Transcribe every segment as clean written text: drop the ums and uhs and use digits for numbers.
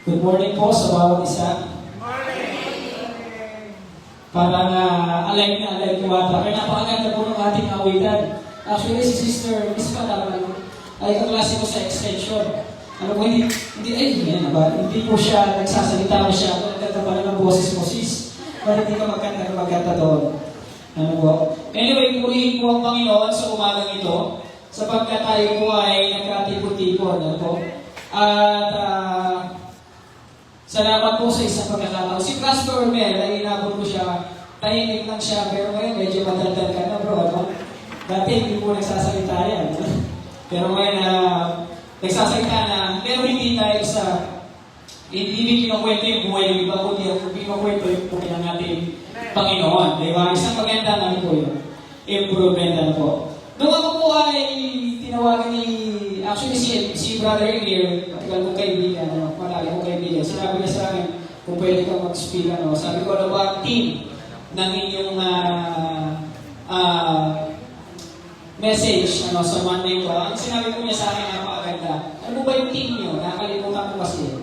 Good morning po sa bawat isa. Parang alive na alive yung bata. Kaya napakaganda po ng ating awitan. Actually, si Sister Miss Pataman ay kaklase ko sa extension. Ano po, hindi po siya nagsasalita masyado. Nagkanta pala ng boses mo, sis. Para hindi ka magkanta doon. Ano po? Anyway, purihin po ang Panginoon sa umagang ito sapagkat tayo po ay nagkatipon-tipon. Ano po? At salamat po sa isang pagkakataon. Si Pastor Mel, ay inabot ko siya. Tahimik lang siya, pero ngayon medyo madaldal ka na, bro. Ano? Dati hindi po nagsasalita yan. Pero ngayon nagsasalita na, pero hindi dahil sa hindi kinukwento yung buhay ng iba, kundi kinukwento yung buhay ng ating Panginoon. Diba? Isang magandang ano po yun. Improvement ano po. Nung ako po ay tinawagan ni, actually si Brother Emir, matagal kong kaibigan, marami kong kaibigan, sinabi niya sa akin kung pwede kang mag-speak, sabi ko, ano ba ang team ng inyong message sa Monday ko? Ang sinabi ko niya sa akin, napakaganda. Ano ba yung team niyo? Nakalimutan ko kasi.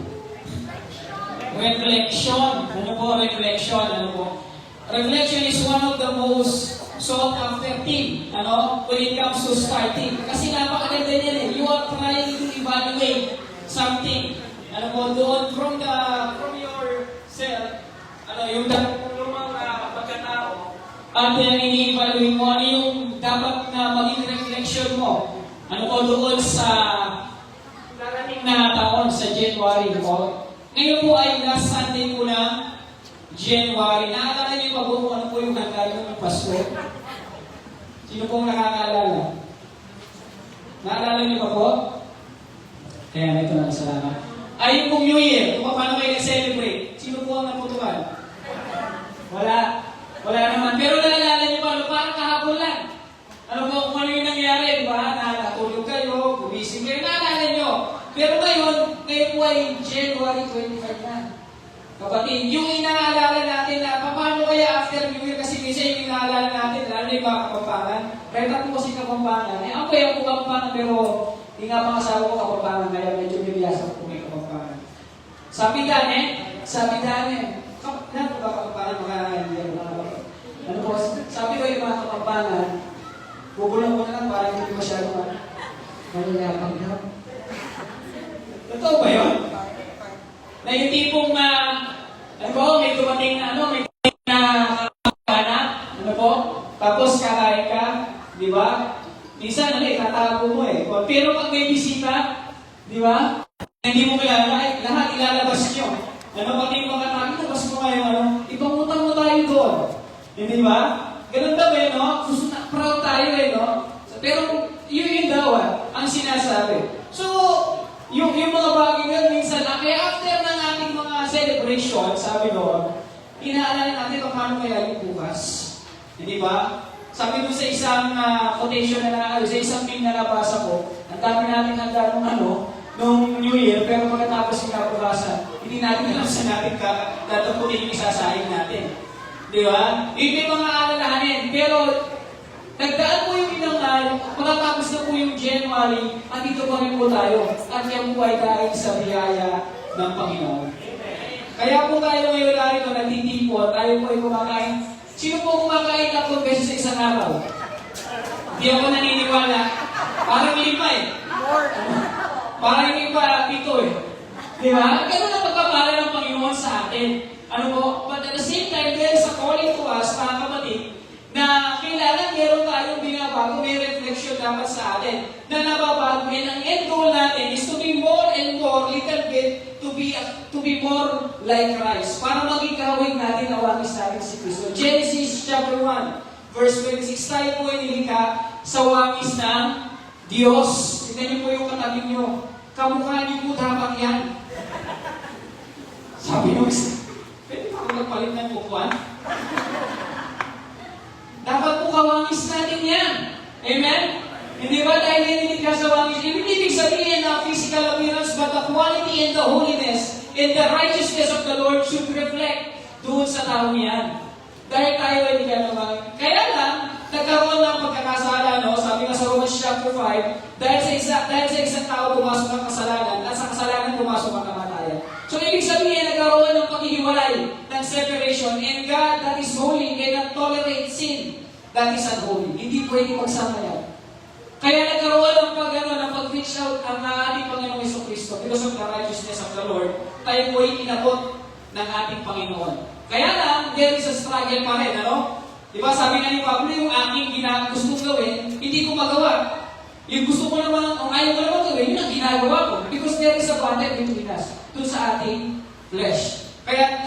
Reflection. Ano po? Reflection. Ano po? Reflection is one of the most sought after thing, when it comes to starting. Kasi napakaganda niyan eh. You are trying to evaluate something. Doon from yourself, yung lumang pagkatao, at ini-evaluate mo, ano yung dapat na maging reflection mo. Doon sa darating na taon, sa January po. Ngayon po ay last Sunday po na January. Nakakala niyo pa po kung ano po yung handa ng Pasko? Sino pong nakakaalala? Nakakala niyo pa po? Kaya ito na, salamat. Ay, yung pong New Year, kung paano kayo nag-celebrate, sino po ang naputukan? Wala. Wala naman. Pero naalala niyo pa, parang kahapon lang. Kung ano yung nangyari, di ba? Nakatulog kayo, gumising kayo, naalala niyo. Pero ngayon po ay January 25 na. Kapatid, yung inaalala natin na paano kaya after New Year, kasi minsan yung inaalala natin, lalo na yung mga Kapampangan. Kaya po kasi Kapampangan. Ako yung Kapampangan, pero hindi nga pangasawa ko Kapampangan, kaya medyo bibiyasa ko may Kapampangan. Sabi dane, ano ba Kapampangan, ano po, sabi ko yung mga Kapampangan, bubulang ko na lang para hindi masyado manilapang na. Totoo ba yun? Na yung tipong may dumating na kanak, tapos kakain ka, di ba? Minsan, tatago mo eh. Pero pag may bisita, di ba? Hindi mo kilala, lahat ilalabas nyo. Pag yung mga tagi, labas mo kayo, ipangutang mo tayo doon. Hindi ba? Ganun daw eh, proud tayo eh, Pero yun daw ang sinasabi. So, yung mga bagay nga minsan, kaya after ng ating mga celebration, sabi doon, inaalala natin kung paano kaya yung bukas. Hindi ba? Sabi doon sa isang quotation sa isang meme na nabasa ko, ang dami natin handa nung New Year, pero pagkatapos yung kabukasan, hindi natin alam sa natin dadaputin yung isasahin natin. Di ba? Yung may mga alalahanin, pero nagdaan po yung inang pagkatapos na po yung January, at dito pa rin po tayo. At yan po ay dahil sa biyaya ng Panginoon. Kaya po tayo ngayon narito nagtitipon, tayo po ay kumakain. Sino po kumakain 3 beses sa isang araw? Hindi ako naniniwala. Parang 5 eh. Parang 7 eh. Di ba? Ganun ang pagpapala ng Panginoon sa atin. But at the same time, there is a calling to us, mga kapatid, na kailangan meron tayong binabago, may reflection dapat sa atin na nababago. And ang end goal natin is to be more and more, little bit, to be more like Christ. Para maging kahawig natin na wangis natin si Kristo. Genesis chapter 1, verse 26, tayo po ay nilikha sa wangis ng Diyos. Tignan niyo po yung katabi niyo. Kamukha niyo po dapat yan. Sabi niyo, pwede pa akong nagpalit ng kukuan? Dapat po kawangis natin yan. Amen? Hindi ba dahil ninilig ka sa wangis? Ibig sabihin na physical appearance, but the quality and the holiness and the righteousness of the Lord should reflect doon sa tao niyan. Dahil tayo ay hindi ka naman. Kaya lang, nagkaroon ng pagkakasala, sabi nga sa Romans chapter 5, dahil sa isang tao pumasok ang kasalanan, at sa kasalanan pumasok ang kamatayan. So, ibig sabihin, nagkaroon ng paghihiwalay ng separation, and God that is holy cannot tolerate sin that is unholy. Hindi pwede magsama yan. Kaya nagkaroon ng pag-reach out ang ating Panginoong Jesucristo because of the righteousness of the Lord, tayo po ay inabot ng ating Panginoon. Kaya lang, there is a struggle pa rin, ano? Diba, sabi nga ni Pablo, yung aking gusto gawin, hindi ko magawa. Yung gusto ko naman, o ayaw ko naman gawin, yun ang ginagawa ko. Because there is a battle between us, dun sa ating flesh. Kaya,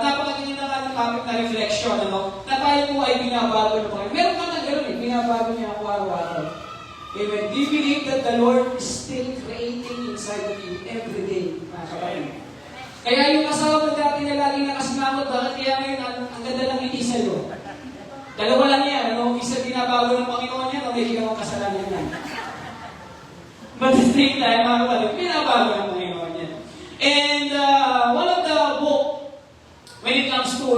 napakaganda nga ng topic na reflection, ano? Na tayo po ay binabago ng Panginoon. Meron ka na gano'n binabago niya ako araw-araw. Amen. Do you believe that the Lord is still creating inside of you every day, mga kapatid? Kaya yung asawa mo dati na laging nakasinamot, bakit kaya ngayon ang ganda ng ngiti sa'yo? Dalawa lang yan, ano? Isa binabago ng Panginoon yan, o may ikaw ang kasalanan yan. But at the same time, mga kapatid, binabago ng Panginoon yan. And one of the book, when it comes to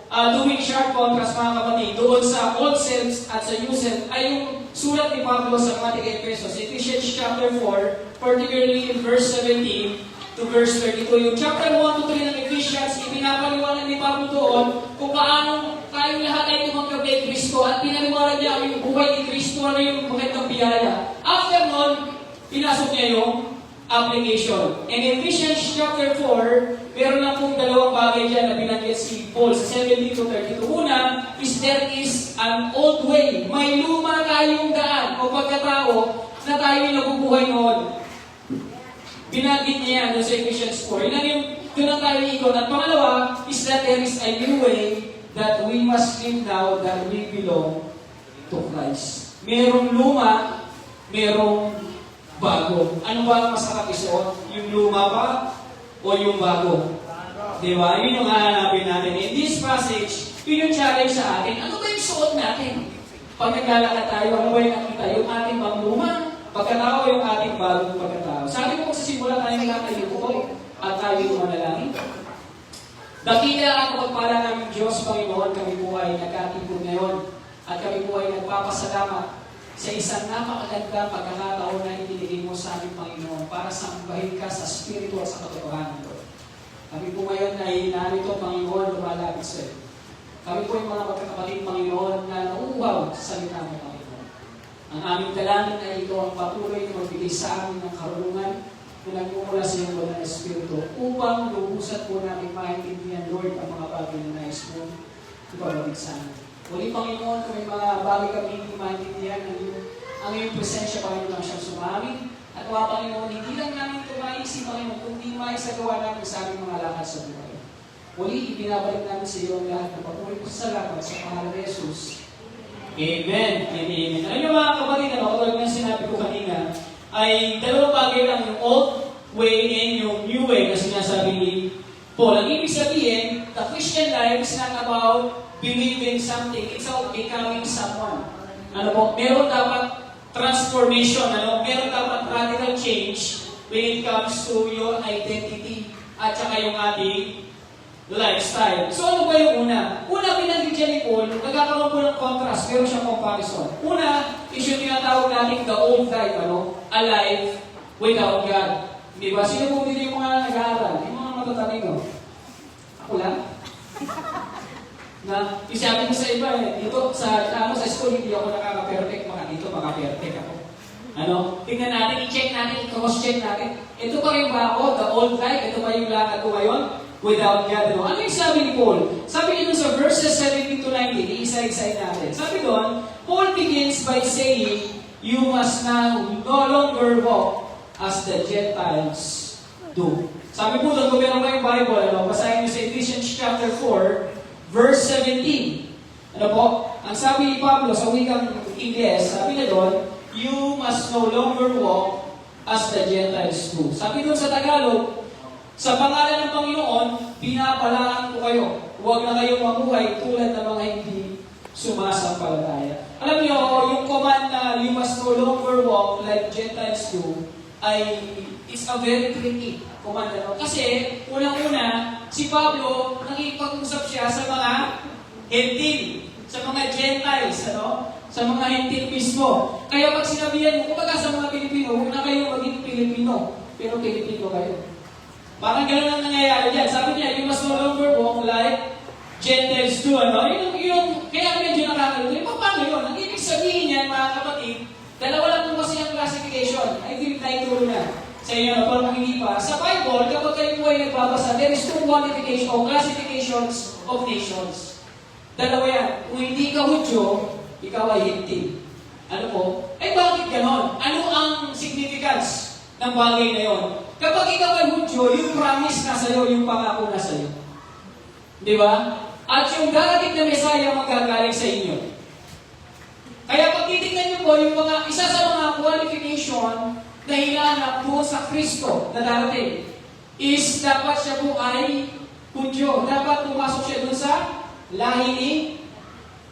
doing sharp contrast, mga kapatid, doon sa old selves at sa new self, ay yung sulat ni Pablo sa mga taga-Efesos, Ephesians chapter 4, particularly in verse 17 to verse 32. Yung chapter 1 to 3 ng Ephesians, ipinapaliwanag ni Pablo doon kung paano tayong lahat ay tumanggap kay Kristo at pinaliwanag niya yung buhay ni Kristo, ano yung magandang biyaya. After nun, pinasok niya yung application. In Ephesians chapter 4, meron lang pong dalawang bagay dyan na binanggit si Paul sa 17 to 32. Una, is there is an old way. May luma tayong daan o pagkatao na tayo nabubuhay noon. Binanggit niya yan doon sa Ephesians 4. Doon lang tayo ikot. At pangalawa, is that there is a new way that we must live now that we belong to Christ. Merong luma, merong bago. Ano ba ang masarap isuot? Yung luma ba o yung bago? Diba? Yun yung hahanapin natin. In this passage, yun yung challenge sa atin. Ano ba yung suot natin? Pag naglalakad tayo, ano ba yung nakita? Yung ating pangluma, pagkatao yung ating bagong pagkatao. Sabi ko, magsisimula tayong latayo ko at tayo manalangin. Dakila ang pagpala ng Diyos, Panginoon, kami po ay nagkatipon ngayon at kami po ay nagpapasalamat sa isang napakaganda pagkakataon na ibinigay mo sa aming Panginoon para sambahin ka sa Espiritu at sa katotohanan ko. Kami po ngayon ay narito, Panginoon, lumalapit sa iyo. Kami po yung mga magkakapatid, Panginoon, na nauuhaw sa salita mo, Panginoon. Ang aming dalangin ay ito ang patuloy na magbigay sa amin ng karunungan na nagmumula sa iyong Banal na Espiritu upang lubusat po namin maintindihan, Lord, ang mga bagay na nais mo ipabalik sa amin. Muli, Panginoon, kung may mga bagay kami hindi maintindihan, ang iyong presensya, Panginoon, ang siyang sumaming. At mga Panginoon, hindi lang namin ito maisip, Panginoon, kundi maisagawa namin sa aming mga lakad sa buhay. Muli, ibinabalik namin sa iyo ang lahat ng patuloy ko sa salamat sa pangalan ni Jesus. Amen and amen. Alam niyo mga kapatid, katulad ng sinabi ko kanina, ay dalawang bagay lang, yung old way and yung new way na sinasabi ni Paul. Ang ibig sabihin, the Christian life is not about believing something, it's about becoming someone. Ano po? Meron dapat transformation, meron dapat radical change when it comes to your identity at saka yung ating lifestyle. So ano ba yung una? Una, binanggit dyan ni Paul, nagkakaroon po ng contrast, meron siyang comparison. Una, is yung tinatawag natin the old life, alive without God. Di ba? Sino po dito yung mga nag-aaral? Yung mga matatalino? Ako lang? Na, isabi ko sa iba, dito sa school, hindi ako nakaka-perfect, dito maka-perfect ako. Tingnan natin, i-check natin, i-cross-check natin. Ito pa rin ba ako, the old life? Ito ba yung lakad ko ngayon? Without God, Ano yung sabi ni Paul? Sabi niyo sa verses 17 to 19, i-isa-isa natin. Sabi doon, Paul begins by saying, you must now no longer walk as the Gentiles do. Sabi po doon, kung meron kayong Bible, basahin niyo sa Ephesians chapter 4, verse 17. Ang sabi ni Pablo sa wikang Ingles, sabi niya doon, you must no longer walk as the Gentiles do. Sabi doon sa Tagalog, sa pangalan ng Panginoon, pinapalaan ko kayo. Huwag na kayong mabuhay tulad ng mga hindi sumasampalataya. Alam niyo, yung command na you must no longer walk like Gentiles do, ay it's a very tricky command. Kasi, unang-una, si Pablo, nakipag-usap siya sa mga hentil, sa mga Gentiles, sa mga hentil mismo. Kaya pag sinabihan mo, kumbaga sa mga Pilipino, huwag na kayo maging Pilipino, pero Pilipino kayo. Parang gano'n ang nangyayari dyan. Sabi niya, you must no longer walk like Gentiles do, ano? Kaya medyo nakakalito. Paano yun? Ang ibig sabihin niyan, mga kapatid, dalawa lang po kasi ang classification. I think naituro na sa inyo, pero kung hindi pa. Sa Bible, kapag kayo po ay nagbabasa, there is two qualifications o classifications of nations. Dalawa yan. Kung hindi ka Hudyo, ikaw ay Hintil. Ano po? Eh bakit ganon? Ano ang significance ng bagay na yon? Kapag ikaw ay Hudyo, yung promise na sa'yo, yung pangako na sa'yo. Di ba? At yung darating na Messiah magagaling sa inyo. Kaya pag titignan niyo po, yung isa sa mga qualification na hinahanap po sa Kristo na darating is dapat siya po ay Hudyo. Dapat pumasok siya dun sa lahi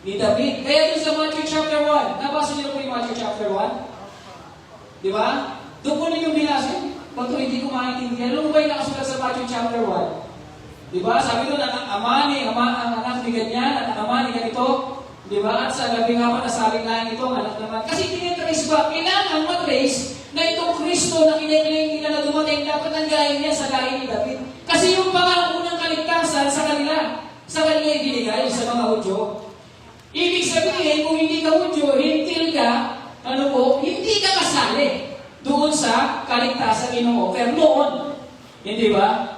ni David. Kaya dun sa Matthew chapter 1, nabasa niyo po yung Matthew chapter 1? Di ba? Doon po ninyo binasa. Pag hindi ko maintindihan, ano ba yung nakasulat sa Matthew chapter 1? Di ba? Sabi doon, ang anak ni ganyan, at ang ama ni ganito. Di ba? At sa labing apat na sabi nga ito, anak naman. Kasi tinitrace ba? Kailangan matrace na itong Kristo na kinikiling nila na dumating, dapat ang galing niya sa lahi ni David. Kasi yung pangaunang kaligtasan sa kanila ibinigay sa mga Hudyo. Ibig sabihin, kung hindi ka Hudyo, hintil ka, hindi ka kasali doon sa kaligtasan ino-offer noon. Hindi ba?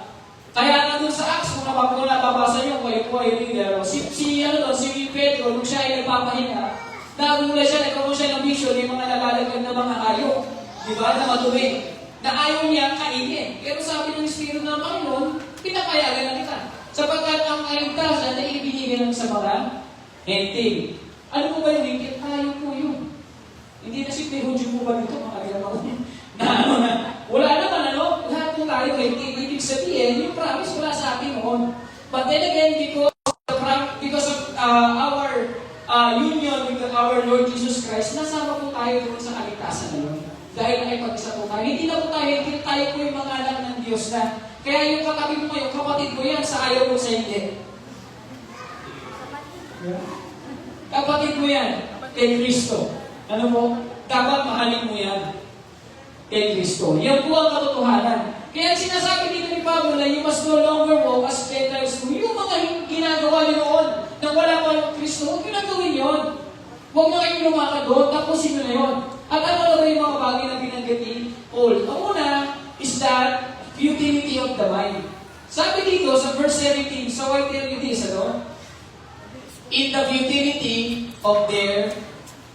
Kaya nandun sa Acts, kung nababasa nyo, kayo po ay reader, si Pedro, nung siya ay nagpapahinga, nagmula siya, nagkaroon siya ng vision, yung mga nalalagay na mga hayop, di ba, na madumi, na ayaw niya kainin. Pero sabi ng Espiritu ng Panginoon, pinapayagan na kita. Sapagkat ang kaligtasan na ibinigay ng sa mga hentil. Ano po ba yung hentil? Tayo po yun. Hindi na si Hudyo po ba dito, mga ginagawa na wala naman, lahat po tayo hentil. Ibig sabihin, yung promise wala sa atin noon. But then again, because of our union with our Lord Jesus Christ, nasama po tayo doon sa kaligtasan na yun. Dahil nakipag-isa po tayo. Hindi na po tayo hentil, tayo po yung mga anak ng Diyos na. Kaya yung katabi mo yung kapatid mo yan, sa ayaw mo sa hindi. Kapatid mo yan, kay Kristo. Ano mo? Dapat mahalin mo yan kay Kristo. Yan po ang katotohanan. Kaya sinasabi dito ni Pablo na you must no longer walk as Gentiles do. Yung mga ginagawa niyo noon, nang wala pa yung Kristo, huwag nyo nang gawin yun. Huwag na kayong lumakad doon, tapusin nyo na yun. At ano yung mga bagay na binanggit ni Paul? Ang una is that futility of the mind. Sabi dito sa verse 17, so I tell you this, in the futility of their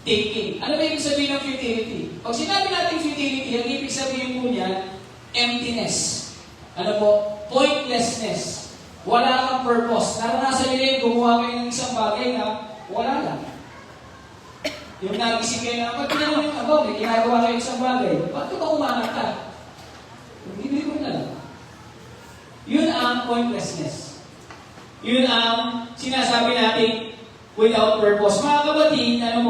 thinking. Ano ba ibig sabihin ng futility? Pag sinabi natin futility, ang ibig sabihin po niya, emptiness. Ano po? Pointlessness. Wala kang purpose. Naranasan nyo yung gumawa kayo ng isang bagay na wala lang. Yung nagising kayo na, pag tinanong yung may ginagawa kayo isang bagay, ba't ka ba umangat ka? Hindi ko na lang. Yun ang pointlessness. Yun ang sinasabi natin without purpose. Mga kapatid, ang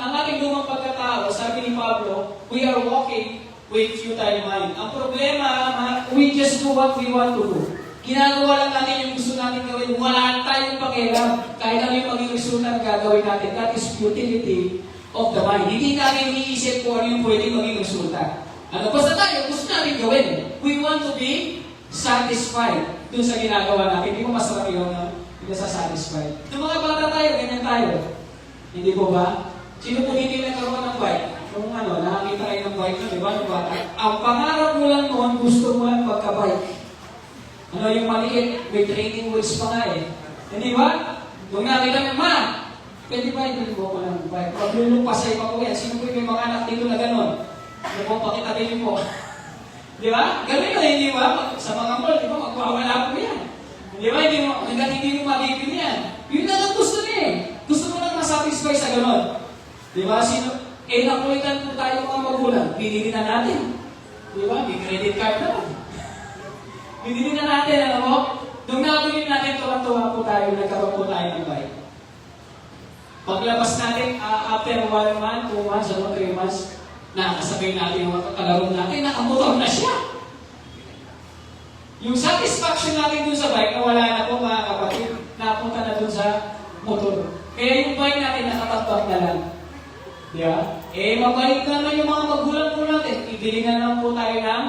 ang ating lumang pagkatao, sabi ni Pablo, we are walking with futile mind. Ang problema, we just do what we want to do. Ginagawa lang natin yung gusto natin gawin. Wala tayong pakialam. Kahit ano yung maging resulta na gagawin natin. That is futility of the mind. Hindi natin iniisip kung ano yung pwedeng maging resulta. Basta tayo, gusto natin gawin. We want to be satisfied dun sa ginagawa natin. Hindi ko masarap yun na hindi satisfied. Nung mga bata tayo, ganyan tayo. Hindi po ba? Sino po hindi nagkaroon ng bike? Kung nakakita kayo ng bike na, di ba? Nung bata. Ang pangarap mo lang noon, gusto mo lang pagka-bike. Yung maliit, may training wheels pa nga eh. Hindi ba? Nung nakita mo, ma, pwede ba hindi ko ng bike? Pag lulupasay pa ko yan, sino po yung mga anak dito na gano'n? Ano po, pakitabi mo. Di ba? Ganun yun, hindi ba? Sa mga mall, di ba? Magpawala po yan. Di ba? Hanggang hindi mo mabibili yan. Yun na lang gusto niya eh. Gusto mo lang masatisfy sa gano'n. Di ba? Nakulitan po tayo mga magulang. Binili na natin. Di ba? May credit card na lang. Binili na natin, nung nabili natin, tuwa-tuwa po tayo, nagkaroon po tayo ng bike. Paglabas natin, after 1 month, 2 months, 3 months, nakakasabay natin yung kalaro natin, nakamotor na siya. Yung satisfaction natin dun sa bike, nawala na po mga kapatid, napunta na dun sa motor. Kaya yung bike natin, nakatagbang na lang. Di ba? Mabalik na lang yung mga magulang po natin. Ibili na lang po tayo ng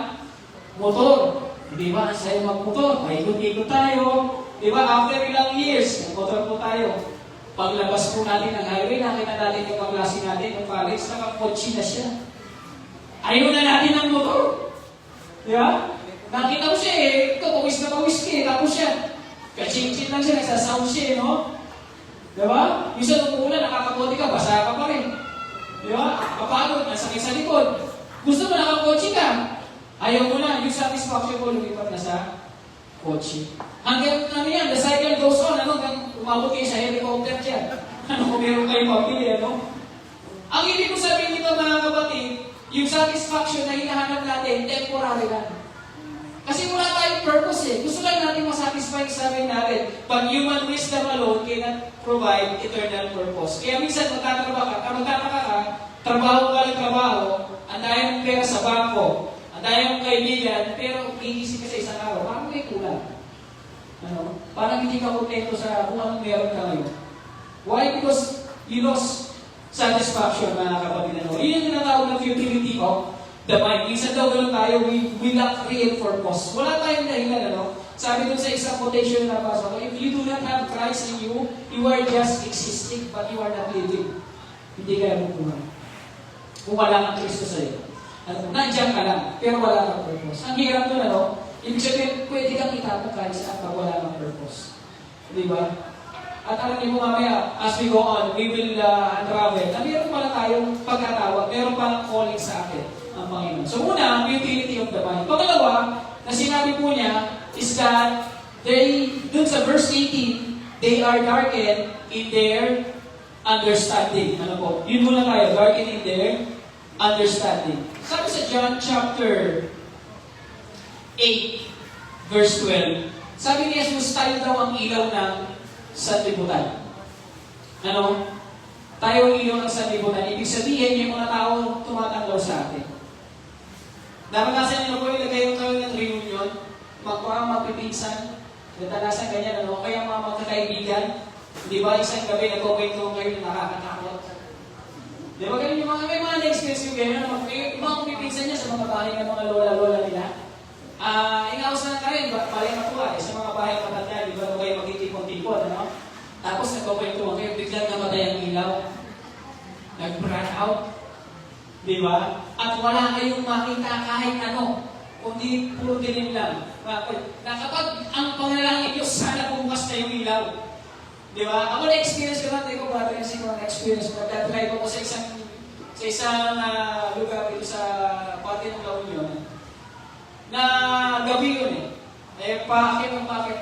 motor. Di ba? Ang saya mag-motor. Paikot-ikot tayo. Di ba? After ilang years, motor po tayo. Paglabas po natin ng highway, nakita natin yung kaklase natin, yung college, nakakotsi na siya. Ayaw na natin ng motor. Di ba? Nakita ko siya ito, pawis na pawis ka tapos siya, kaching-ching lang siya, nagsasound siya, no? Di ba? Minsan nung ulan, nakakabuti ka, basa ka pa rin. Di ba? Kapagod, nasakit sa likod. Gusto mo nakakotsi ka? Ayaw mo na, yung satisfaction ko lumipat na sa kotse. Hanggang ano yan, the cycle goes on, ano, hanggang umabot kayo sa helicopter dyan. Ano kung meron kayo pamilya, no? Ang ibig ko sabihin dito mga kapatid, yung satisfaction na hinahanap natin, temporary lang. Kasi wala tayong purpose eh. Gusto lang natin masatisfy sa sarili natin. But human wisdom alone cannot provide eternal purpose. Kaya minsan magtataka ka, trabaho ka ng trabaho, ang dahil mong pera sa bangko, ang dahil mong kaibigan, pero iisip ka sa isang araw, parang may kulang. Ano? Parang hindi ka kontento sa kung anong meron ka ngayon. Why? Because you lost satisfaction, mga kapatid. Ano? Yun yung tinatawag ng futility of the mind. Minsan daw ganun tayo, we lack real purpose. Wala tayong dahilan, ano? Sabi dun sa isang quotation na nabasa ko, if you do not have Christ in you are just existing, but you are not living. Hindi kaya bubuhay. Kung wala kang Kristo sa'yo. Ano? Nandiyan ka lang, pero wala kang purpose. Ang hirap dun, ano? Ibig sabihin, pwede kang itapong kahit saan pag wala kang purpose. Di ba? At alam niyo mamaya, as we go on, we will travel, na meron pala tayong pagkatawag, meron palang calling sa atin ang Panginoon. So una, utility of the mind. Pangalawa, na sinabi po niya, is that dun sa verse 18, they are darkened in their understanding. Ano po? Yun muna tayo, darkened in their understanding. Sabi sa John chapter 8, verse 12, sabi ni Jesus, tayo daw ang ilaw ng sanlibutan. Ano? Tayo ang ilaw ng sanlibutan. Ibig sabihin, yung mga tao tumatanggaw sa atin. Napanasan niyo po, ilagay kayo ng reunion, magpipinsan, natalasan ganyan, ano? Kaya mga magkakaibigan, di ba, isang gabi, nagkukwento kayo na nakakatakot. Di ba, ganyan yung may mga na-experience yung ganyan, yung mga pipinsan niya sa mga bahay ng mga lola-lola nila, inaos na rin, balay matuwa, sa mga bahay matanda, di ba, kayo magtitipon-tipon, ano? Tapos nagkukwentuhan kayo, biglang namatay ang ilaw. Nag-burn out. Di ba? At wala kayong makita kahit ano, kundi puro dilim lang. Na kapag ang panalangin nyo, sana bumukas na yung ilaw. Di ba? Ako na-experience ko natin ko, brother, kasi ko na-experience ko. Nag-drive ako sa isang lugar dito sa parte ng La Union. Na gabi yun eh. Pakit.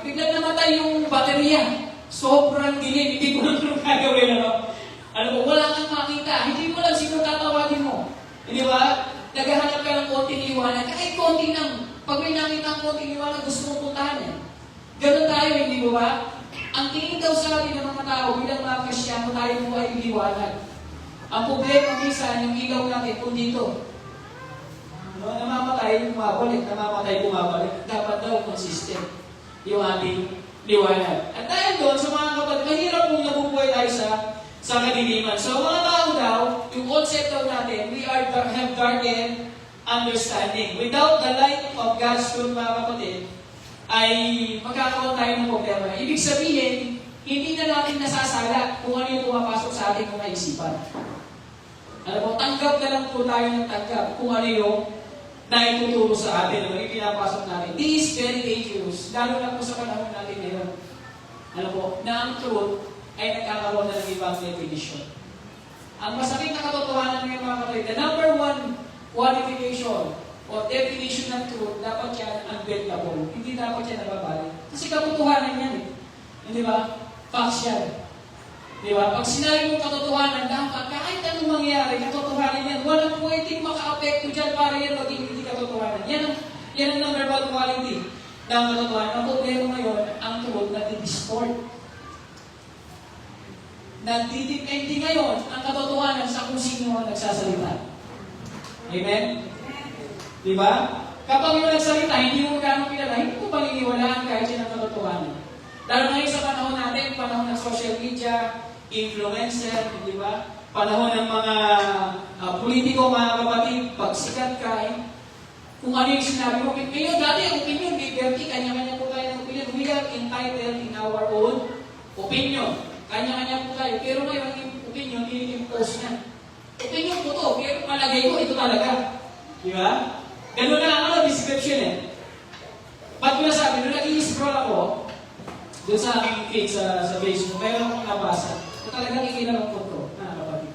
Biglang namatay yung baterya. Sobrang dilim. Hindi ko lang gagawin, ano? Alam mo, wala kang makita. Hindi mo lang sino tatawagin mo. Hindi ba? Naghahanap ka ng konting liwanag. Kahit konti lang. Pag may nakita ang konting liwanag, gusto mong puntahan eh. Ganun tayo, hindi ba? Ang tingin daw sa atin ng mga tao, bilang mga Kristyano, tayo po ay liwanag. Ang problema minsan, yung ilaw natin kung dito. Namamatay, bumabalik. Dapat daw consistent yung ating liwanag. At dahil doon, sa mga kapatid, mahirap kung nabubuhay tayo sa kadiliman. So, mga tao daw, yung concept daw natin, we have darkened understanding. Without the light of God's truth, mga kapatid, ay magkakaroon tayo ng problema. Ibig sabihin, hindi na natin nasasala kung ano yung pumapasok sa ating mga isipan. Alam mo, tanggap na lang po tayo ng tanggap kung ano yung naituturo sa atin, ano yung pinapasok natin. This is very dangerous, lalo na po sa panahon natin ngayon. Alam mo, na ang truth ay nagkakaroon na ng ibang definition. Ang masakit na katotohanan ng mga kapatid, the number one qualification o definition ng truth, dapat yan unbendable. Hindi dapat yan nababalik. Kasi katotohanan yan eh. Hindi ba? Facts yan. Di ba? Pag sinabi mong katotohanan, dapat kahit anong mangyari, katotohanan yan. Walang pwedeng maka-apekto dyan para yan maging hindi katotohanan. Yan ang number one quality ng katotohanan. Ang problema ngayon, ang truth na di-distort. Nagdidepende ngayon ang katotohanan sa kung sino ang nagsasalita. Amen? Di ba? Kapag yung nagsalita, hindi mo gano'ng kilala, hindi mo paniniwalaan kahit yan ang katotohanan. Lalo ngayon sa panahon natin, panahon ng social media, influencer, di ba? Panahon ng mga politiko, mga kapatid, pag sikat ka, kung ano yung sinabi mo. Ngayon, dati ang opinion, liberty, kanya-kanya po tayo ng opinion. We are entitled in our own opinion. Kanya-kanya po tayo. Pero ngayon, ang opinion, i-impose niya. Opinion ko to, pero palagay ko, ito talaga. Di ba? Ganun na ang description eh. Ba't ko nasabi, nung nag-i-scroll ako, doon sa aking feed sa Facebook, mayroon akong nabasa. Ito talagang ikinalong ko to, kapatid.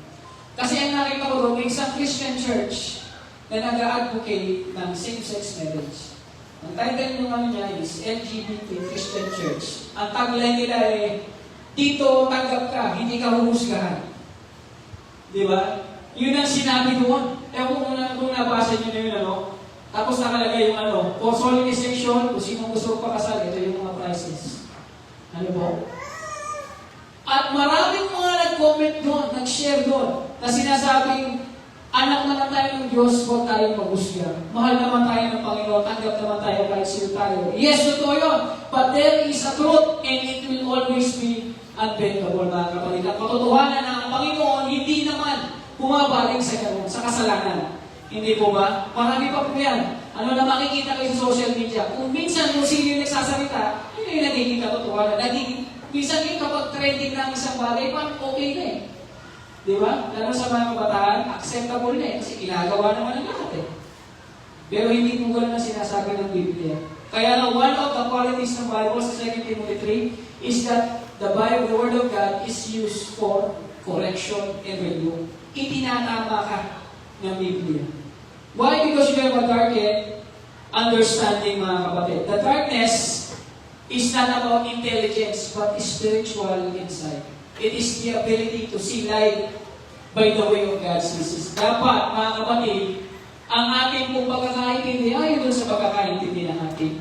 Kasi ang nakita ko doon, may isang Christian church na nag-a-advocate ng same-sex marriage. Ang title ng ano niya is LGBT Christian Church. Ang tagline nila eh, dito tanggap ka, hindi ka huhusgahan. Di ba? Yun ang sinabi doon. Ewan kung nabasa nyo na yun, ano? Tapos nakalagay yung ano, for solemnization, kung sino gusto pakasal, ito yung mga prices. Ano po? At maraming mga nag-comment doon, nag-share doon, na sinasabing, anak naman tayo ng Diyos, huwag tayong maghusga. Mahal naman tayo ng Panginoon, tanggap naman tayo kahit sino tayo. Yes, totoo yun. But there is a truth, and it will always be unbendable, mga kapatid. Ang katotohanan ng Panginoon, hindi naman bumabalik sa kasalanan. Hindi po ba? Marami pa po yan. Ano na makikita kayo sa social media? Kung minsan kung sino yung nagsasalita, yun yung nagiging katotohanan. Minsan yung kapag trending ng isang bagay, okay na eh. Di ba? Lalo sa mga kabataan, acceptable na eh. Kasi ginagawa naman ang lahat eh. Pero hindi po gano'n ang sinasabi ng Biblia. Kaya na one of the qualities ng Bible sa 2 Timothy 3 is that the Bible, the Word of God, is used for correction and rebuke. Itinatama ka ng Biblia. Why? Because you have a darkened understanding, mga kapatid. The darkness is not about intelligence, but spiritual insight. It is the ability to see light by the way of God's Jesus. Dapat, mga kapatid, ang ating pong pagkakaintindi ay doon sa pagkakaintindi ng ating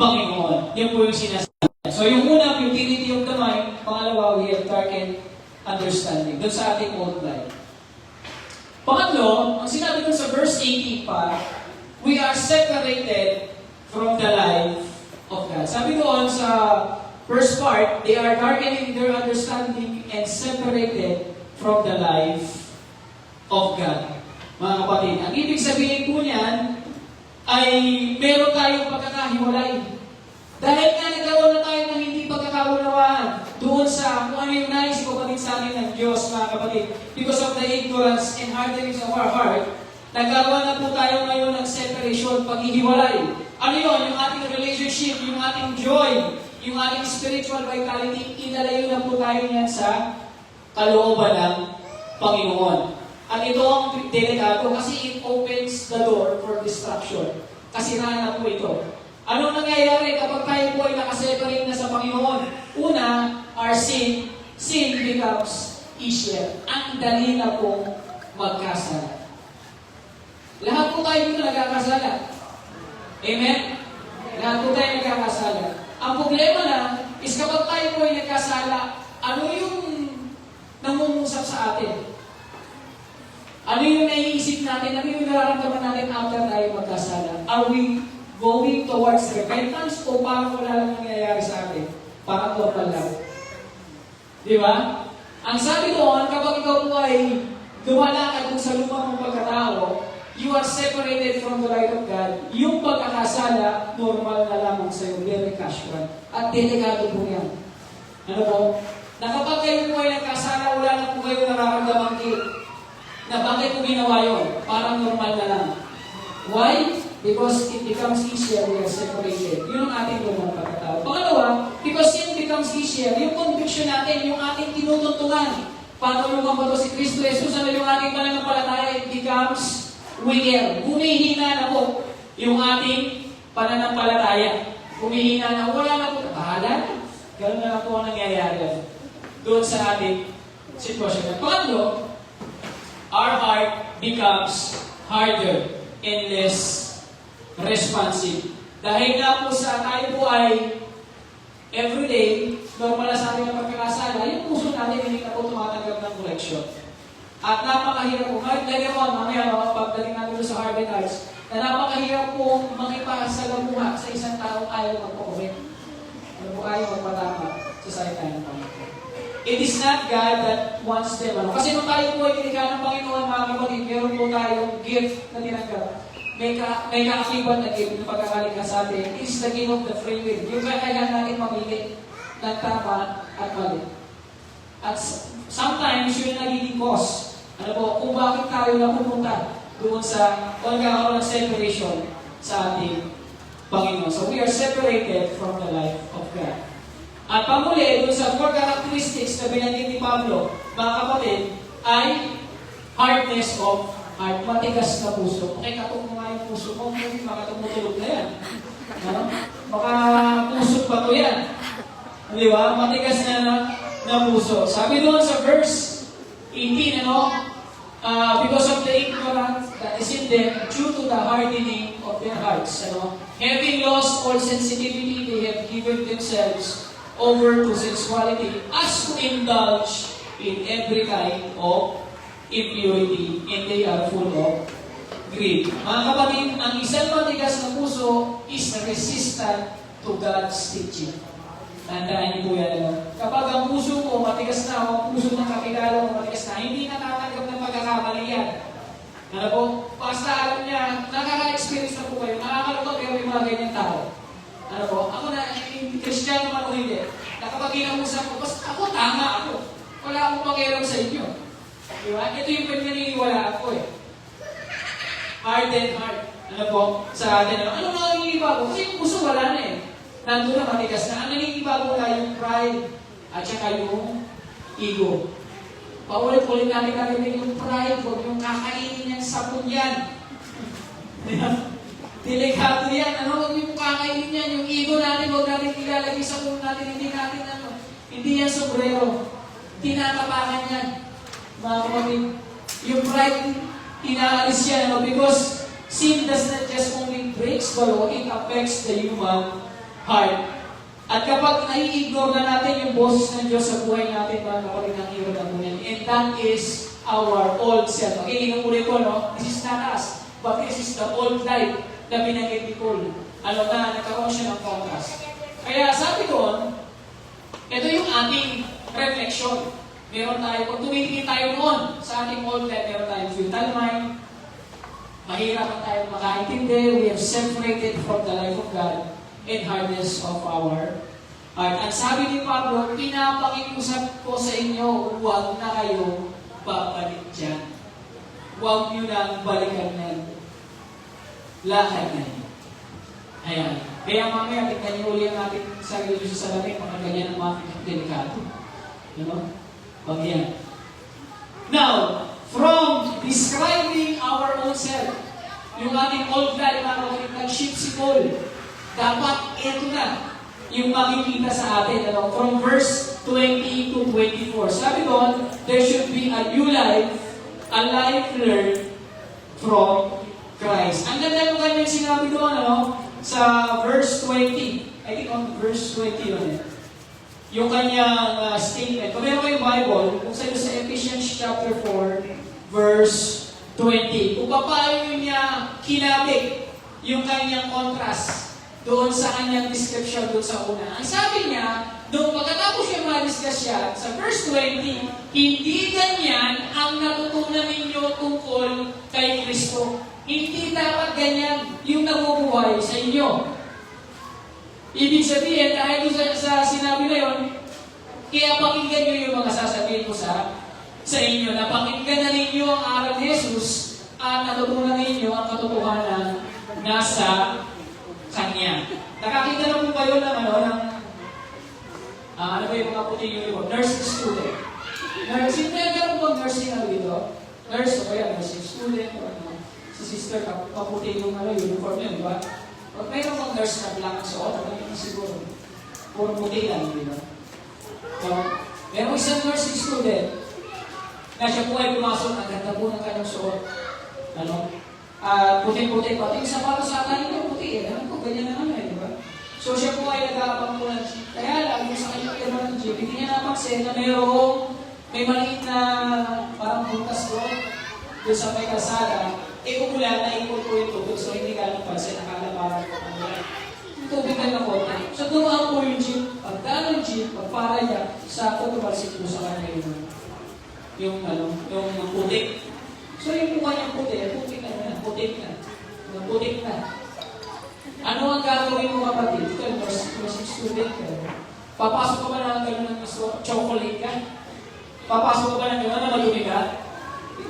Panginoon. Yan po yung sinasabi. So yung una, futility of the mind. Pangalawa, we have darkened understanding. Doon sa ating old life. Pangatlo, ang sinabi doon sa verse 18 pa, we are separated from the life of God. Sabi doon sa first part, they are darkening their understanding and separated from the life of God. Mga kapatid, ang ibig sabihin po niyan ay meron tayong pagkakahiwalay. Dahil nga nagkaroon na tayo ng hindi pagkakaunawaan doon sa kung ano yung nais ko kapatid sa atin ng Diyos, mga kapatid. Because of the ignorance and hardness of our heart, nagkaroon na po tayo ngayon ng separation, paghihiwalay. Ano yun? Yung ating relationship, yung ating joy, yung ating spiritual vitality, inalayo na po tayo niyan sa kalooban ng Panginoon. At ito ang delikado kasi it opens the door for destruction. Kasiraan na po ito. Anong nangyayari kapag tayo po ay nakaseparate na sa Panginoon? Una, our sin becomes easier. Ang dali na pong magkasala. Lahat po tayo dito nagkakasala. Amen? Lahat po tayo nagkakasala. Ang problema lang is kapag tayo po ay nagkasala, ano yung nangungusap sa atin? Ano yung naiisip natin? Ano yung nararamdaman natin after tayo magkasala? Are we going towards repentance o parang wala lang nangyayari sa atin? Parang normal lang. Di ba? Ang sabi doon, kapag ikaw po ay lumalakad kung sa lumang mong pagkatao, you are separated from the light of God. Yung pagkakasala, normal na lamang sa'yo, very casual. At delikado po yan. Ano po? Na kapag kayo po ay nagkasala, wala na po kayo nararamdaman na bakit ko ginawa yun? Parang normal na lang. Why? Because it becomes easier we are separated. Yun ang ating lumang pagkatao. Pangalawa, because sin becomes easier, yung conviction natin, yung ating tinutuntungan. Paano yung mabato si Kristo Jesus, ano yung ating pananampalataya, it becomes weaker. Humihina na po yung ating pananampalataya. Humihina na, wala na po. Bahala na. Ganun na po ang nangyayari doon sa ating sitwasyon. Pangatlo, our heart becomes harder and less responsive. Dahil na po sa tayo po ay everyday, normal na sa ating na pagkakasala, yung puso natin hindi na po tumatanggap ng correction. At napakahirap po, later on, mamaya pagdating natin sa hardened hearts, na napakahirap po makipasalamuha sa isang taong ayaw magpakorek. Ano po ayaw magpatama sa salita ng Panginoon. It is not God that wants them. Kasi nung tayo po ay tinikha ng Panginoon, mga kapatid, meron po tayong gift na tinanggap. may kaakibat na game ng pagkakalikha sa atin is the game of the free will. Yung kailangan natin mamili ng tama at mali. At sometimes yun nagiging cause. Ano po, kung bakit tayo napupunta doon sa o nagkakaroon ng separation sa ating Panginoon. So we are separated from the life of God. At pamuli, doon sa four characteristics na binanggit ni Pablo, mga kapatid, ay hardness of heart, matigas na puso. Okay, katong mo nga yung puso mo, baka tumutulog na yan. Ano? Baka puso pa to yan. Di ba? Matigas na puso. Sabi doon sa verse 18, because of the ignorance that is in them, due to the hardening of their hearts, having lost all sensitivity, they have given themselves over to sensuality as to indulge in every kind of impurity, and they are full of greed. Mga kapatid, ang isang matigas na puso is resistant to God's teaching. Tandaan niyo po yan. Kapag ang puso mo matigas na, o ang puso ng kakilala mo matigas na, hindi natatanggap ng pagkakamali yan. Ano po? Basta alam niya, nakaka-experience na po kayo, nakakalukot kayo yung mga ganyan tao. Ano po? Ako na, Kristiyano man o hindi, na kapag kinausap ko, basta ako, tama ako. Wala akong pakialam sa inyo. Diba? Ito yung pinaniniwalaan ko eh. Hardened heart. Ano po? Sa atin. Ano nga nangingiba ko? Kasi yung puso wala na eh. Nandun na matigas na. Ang nangingiba ko na yung pride at saka yung ego. Paulit-ulit natin yung pride, huwag yung kakainin niyang sabon yan. Delikado yan. Huwag yung kakainin yan. Yung ego natin, huwag natin ilalagay sa kung natin, hindi yan sombrero. Tinatapakan yan. Mga kapatid, yung pride, inaalis yan, because sin does not just only breaks the law, it affects the human heart. At kapag nai-ignore na natin yung boses ng Diyos sa buhay natin, mga kapatid, ang hero na po yan. And that is our old self. Okay, inuulit ko, this is not us, but this is the old life na binanggit ni Paul. Nagkaroon siya ng contrast. Kaya sabi doon, ito yung ating reflection. Meron tayo, kung tumitingin tayo noon sa ating old life, meron tayong futile mind, mahirap tayo makaintindi, we have separated from the life of God, and hardness of our heart. At sabi ni Pablo, pinapakiusap ko sa inyo, huwag na kayo babalik dyan. Huwag nyo nang balikan yan. Lakad na yun. Ayan. Kaya mamaya, tignan nyo ulit natin sa sarili sa salamin, mga ganyan ang mga delikado. Huwag yan. Now, from describing our own self, yung ating old life, nag-shift si Paul, dapat ito na yung makikita sa atin. From verse 20 to 24. Sabi doon, there should be a new life, a life learned from Christ. Ang ganda yung kanyang sinabi doon, sa verse 20. I think on verse 20 yun yung kanyang statement. Kung meron kayong Bible, kung sa Ephesians chapter 4, verse 20. Kung paano niya kinabig yung kanyang contrast doon sa kanyang description doon sa una. Ang sabi niya, doon pagkatapos siya ma-discuss siya, sa verse 20, hindi ganyan ang natutunan ninyo tungkol kay Kristo. Hindi dapat ganyan yung nabubuhay sa inyo. Ibig sabihin, dahil sa sinabi na yun, kaya pakinggan nyo yung mga sasabihin ko sa inyo, na pakinggan na ninyo ang aral ni Jesus at natutunan ninyo ang katotohanan nasa Kanya. Nakakita na po kayo ng ano ba yung mga puting uniform? Nursing student. Nursing, meron po bang nursing dito? Nurse, o kaya nursing student, o si sister, kaputi yung uniform niya, di ba? Pag mayroon bang nurse na black ang suot, siguro. Puro puti lang, di ba? So, meron isang nursing student na siya po ay pumasok, ang ganda po ng kanyang suot. Puti-puti, pati yung sapatos sa akin ko, puti eh. Ganyan na naman, di ba? So, siya po ay nag-aapang po ng jeep. Kaya lang, yung sa kanyang pirma ng jeep, hindi niya napansin na may maliit na parang butas doon sa may kalsada. Umulan na ikot po yung tubig, so hindi ka napansin, nakala parang tubig na konti. So dumaan po yung jeep, pagdaan ng jeep, pagpara niya, sa tumalsik po sa kanya yung putik. So yung mukha niyang putik na. Naputik na. Ano ang gagawin mo kapatid? Ikaw, nursing student ka. Papasok ka ba na gano'n ng chocolate ka? Papasok ka ba ng gano'n na madumi ka?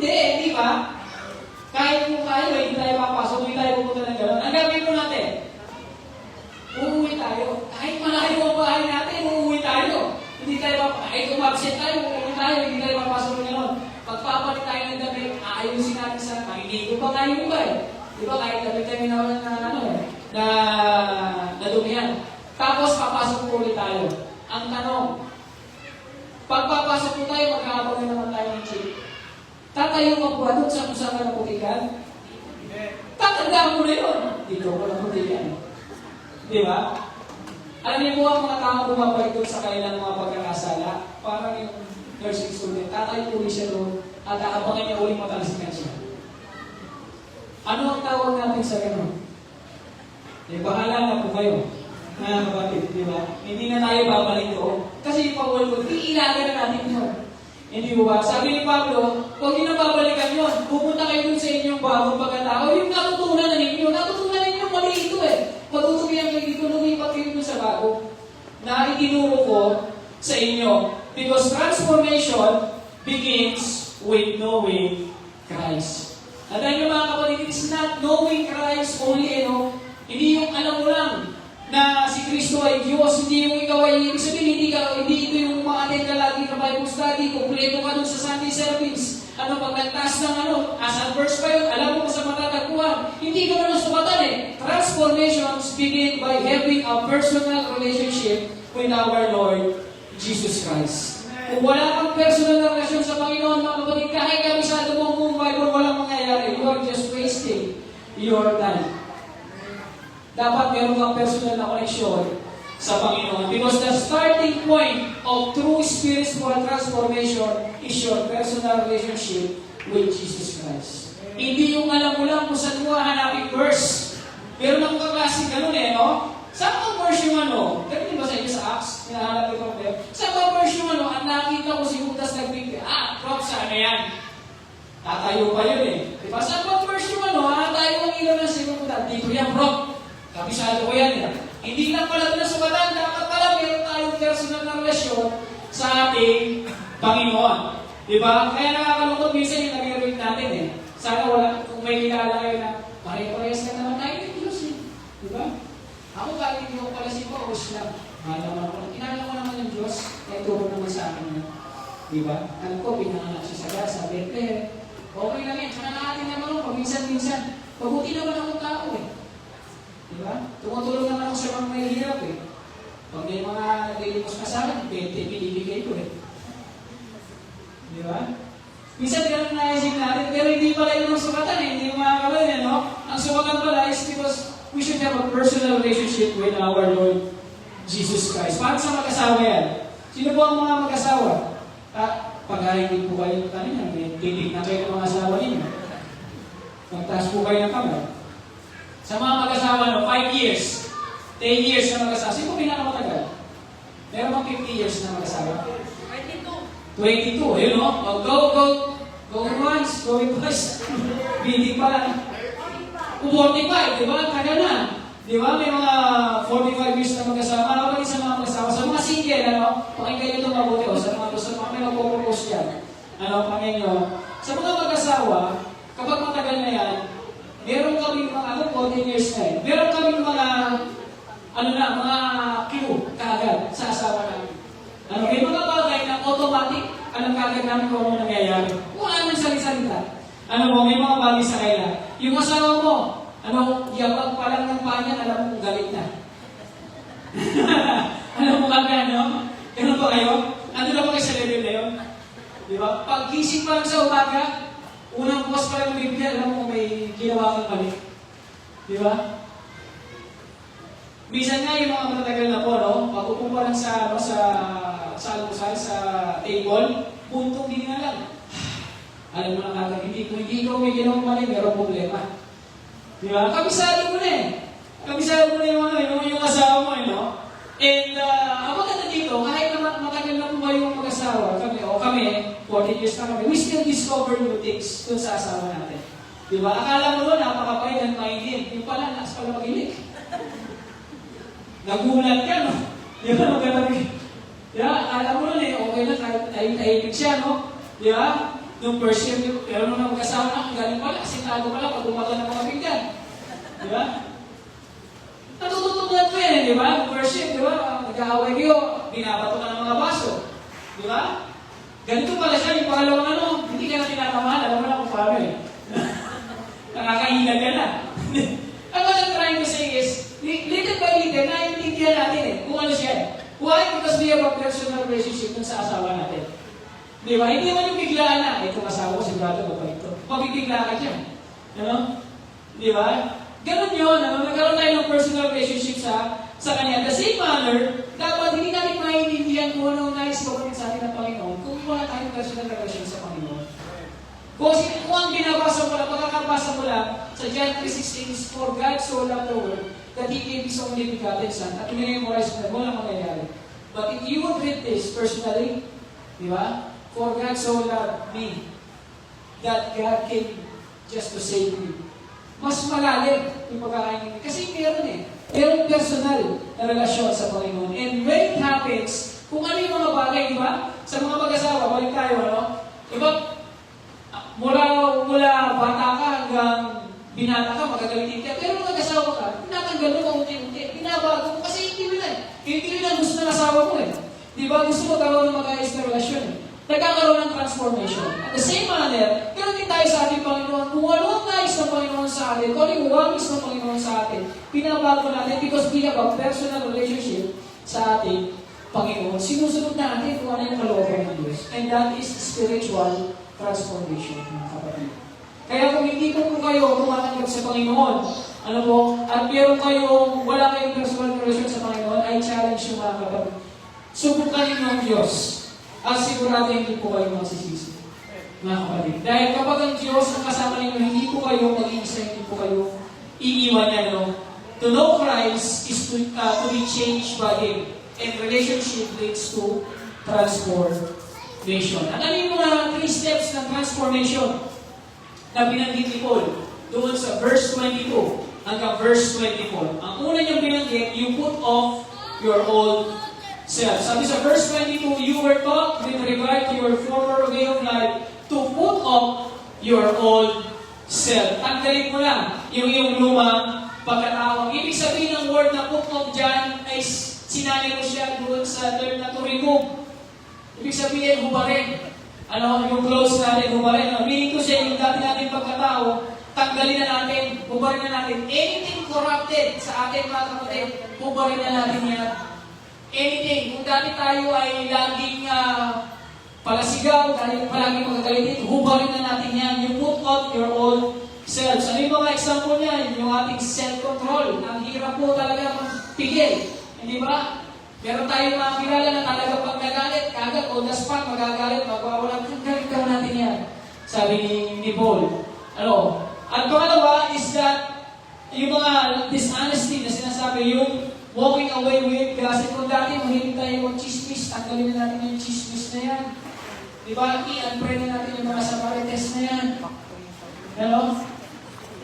Hindi ba? Kahit mo tayo, hindi tayo papasok, hindi tayo pupunta ng gano'n. Ang gagawin mo natin? Uuwi tayo. Kahit malayo ang bahay natin, uuwi tayo. Hindi tayo kahit umabsent tayo, uuwi tayo, hindi tayo papasok ng gano'n. Pagpapalit tayo ng damit, aayusin natin sa makikiko pa nga yung iba eh. Di ba kahit damit kami na dumihan. Tapos papasok po ulit tayo. Ang tanong, pagpapasok po tayo, magkakapag naman tayo ng chip. Tatayo ka po ba doon sa kung saan ka naputikan? Tatandaan mo na yun. Dito ko naputikan. Di ba? Alam niyo po ang mga tao bumabalik doon sa kanilang mga pagkakasala. Parang yung nursing student, tatayo po siya doon at aabangan niya uling matalisikan siya. Ano ang tawag natin sa gano'n? Bahala na po kayo. Mga kapatid, di ba? Hindi na tayo babalik doon. Kasi yung Pawal ko, iilagan na natin yun. Hindi ba? Sabi ni Pablo, huwag nyo na babalikan yun. Pupunta kayo dun sa inyong bagong pagkatao. Yung natutunan na ninyo, natutunan ninyo mali ito eh. Matutunan kayo dito, lumipat kayo dun sa bago. Na itinuro ko sa inyo. Because transformation begins with knowing Christ. At dahil mga kapatid, it is not knowing Christ only, hindi yung alam mo lang na si Kristo ay Diyos, hindi yung ikaw ay, ibig sabihin, hindi ito yung ma-attend ka lagi na Bible study, kumpleto ka dun sa Sunday service, pagkantas ng as a verse pa yun, alam mo sa matatagpuan, hindi ka na sumatan eh. Transformations begin by having a personal relationship with our Lord Jesus Christ. Kung wala kang personal na relasyon sa Panginoon, mga kapatid, kahit kabisado mo ang Bible, walang mangyayari. You are just wasting your time. Dapat meron kang personal na connection sa Panginoon. Because the starting point of true spiritual transformation is your personal relationship with Jesus Christ. Hindi yung alam mo lang kung saan mo hanapin verse. Meron akong kaklaseng ganun Saan ang verse yung Ganun ba sa inyo sa Acts? Hinahanap ko pa Saan ang verse yung ang nakita ko si Judas nagbigay. Prof, sana yan. Tatayo pa yun Diba? Saan ang verse yung tayo ang ilaw ng sinupunta. Dito yan, Prof. Kabisado ko yan Hindi lang pala ito na sumatan. Dapat pala meron tayong personal na relasyon sa ating Panginoon. Diba? Kaya nakakalungkot minsan yung nag-read natin Sana wala, kung may kilala kayo na pare-parehas ka naman tayo ng Diyos Diba? Ako bakit hindi ko pala si Paus lang. Malaman ko, kinala ko naman yung Diyos, kaya turo naman sa akin yun. Diba? Alam ko, pinanganak siya sa gasa, Bethlehem. Okay lang yan, saka natin naman ako, paminsan-minsan. Pabuti naman akong tao Diba? Tumutulong naman ako sa mga mahihirap Pag may mga naglilimos ka sa akin, binibigay ko Diba? Minsan ganun naisip natin, pero hindi pala yun ang sukatan Hindi mga kapatid, Ang sukatan pala is because we should have a personal relationship with our Lord Jesus Christ. Paano sa mag-asawa yan? Sino po ang mga mag-asawa? Pag-ahingin po kayo kanina, may titig na kayo ng mga asawa ninyo. Magtaas po kayo ng kamay. Sa mga mag-asawa, 5 years, 10 years na mag-asawa. Sino po pinakamatagal? Meron bang 50 years na mag-asawa? 22. 22, yun Go once, go twice. Bidig pa lang. 45, di ba? Kaya na. Di ba? May mga 45 years na mag-asawa. Kapag sa mga mag-asawa. Sa mga single, pakinggan nyo itong mabuti. Sa mga gusto, may nagpo-propose yan. Pakinggan nyo. Sa mga mag-asawa, kapag matagal na yan, meron kaming mga, 14 years na meron kaming mga, mga clue kaagad sa asawa namin. May mga bagay na automatic, alam kaagad namin kung ano nangyayari. Wala nang salita. May mga bagay sa kaila. Yung asawa mo, yabag pa lang ng panya, alam mo kung galit na. Alam mo kagad, Ganun ba kayo? Ano na ba kayo sa level na yun? Diba? Pag-gising pa lang sa umaga, unang bukas pa lang ng Biblia, alam mo kung may ginawa kang mali. Diba? Minsan nga yung mga matatagal na po, pag-upo pa lang sa almusal, sa table, puntong din na lang. Alam mo na kagad, hindi ikaw may ginawang mali, meron problema. Diba? Kabisado mo na Kabisado mo na yung asawa mo, And, ang maganda dito, kahit na matagal na po ba yung mag-asawa, kami, 14 years na kami, we still discover new things dun sa asawa natin. Di ba? Akala mo doon, napakapay ng mainit. Yung pala, lakas pala magilik. Nagulat ka, no? Di ba? Magkatabi. Di ba? Akala mo doon okay lang, kahit tahimik siya, no? Di ba? Nung first year, pero nung mag-asawa na, ang galing pala, kasi tago pala, pag umaga ng mga pinggan. Di ba? Natututunan mo yan, di ba? Nung first year, di ba? Nag-aaway kayo, binabato ka ng mga baso. Di ba? Ganito pala siya, yung pangalawang ano, hindi ka na tinatamahan, alam mo na kung paano eh. Nakakahilag ka na. Ang what I'm trying to say is, little by little, naiintindihan natin eh, kung ano siya eh. Why? Because we have a personal relationship dun sa asawa natin. Di ba? Hindi naman yung biglaan na, itong asawa ko, sigurado ba ito? Mabibigla ka dyan. Ano? Di ba? Ganun yun, ano? Nagkaroon tayo ng personal relationship sa kanya. The same manner, dapat hindi natin maiintindihan kung anong nais gawin sa atin ng Panginoon kung wala tayong personal relasyon sa Panginoon. Kung ang binabasa mo lang, pagkakabasa mo lang, sa John 3:16 is, for God so loved the world that He gave His only begotten Son. At minimemorize mo na, walang mangyayari. But if you would read this personally, di ba? For God so loved me that God came just to save me. Mas malalim yung pagkakainin. Kasi meron eh. Merong personal na relasyon sa Panginoon. And when it happens, kung ano yung mga bagay, di ba? Sa mga mag-asawa, balik tayo, ano? Diba? Mula bata ka hanggang binata ka, magagalitin ka. Pero kung nag-asawa ka, tinatanggal mo kaunti-unti. Binabago mo kasi hindi mo na. Hindi mo na gusto ng asawa mo eh. Di ba? Gusto mo karoon ng mag-ayos na relasyon eh. Nagkakaroon ng transformation. At the same manner, ganoon din tayo sa ating Panginoon. Kung ano ang nais ng Panginoon sa atin, kung ano yung wamis ng Panginoon sa atin, pinabago natin because we have a personal relationship sa ating Panginoon. Sinusunod natin kung ano yung kalooban ng Diyos. And that is spiritual transformation, mga kapatid. Kaya kung hindi po kayo tumatanggap sa Panginoon, ano po, at meron kayong, wala kayong personal relasyon sa Panginoon, I challenge yung mga kapatid. Subukan ninyo ang Diyos. At sigurado hindi po kayo magsisisi. Mga kapatid. Dahil kapag ang Diyos ang kasama ninyo, hindi po kayo mag-iisa, hindi po kayo iiwan niya, no? To know Christ is to be changed by Him. And relationship leads to transformation. At ano yung mga 3 steps ng transformation na binanggit ni Paul doon sa verse 22 hanggang verse 24. Ang una niyang binanggit, you put off your old self. Sabi sa verse 22, you were taught with regard to your former way of life to put off your old self. Tanggalin mo lang yung iyong lumang pagkatao. Ibig sabihin ng word na put off dyan ay sinali mo siya doon sa term na to remove. Ibig sabihin, hubarin. Ano, yung clothes natin, hubarin. Meaning to say, yung dati natin pagkatao, tanggalin na natin, hubarin na natin. Anything corrupted sa ating mga kapatid, hubarin na natin yan. Anything. Kung dati tayo ay laging palasigaw, tayo palaging magagalitin, hubarin na natin yan. You put off your old selves. Ano yung mga example niya? Yung ating self-control. Ang hirap po talaga magpigil. Hindi ba? Meron tayong mga kilala na talaga pag nagalit, kagad o the spot, magagalit, magwawalan. Galit natin yan. Sabi ni Paul. Ano? At pangalawa is that yung mga dishonesty na sinasabi, yung walking away with, kasi kung dati mahilig tayo mag-chismis, tanggalin na natin yung chismis na yan. Diba? I-unpray na natin yung mga samarites na yan. Ano?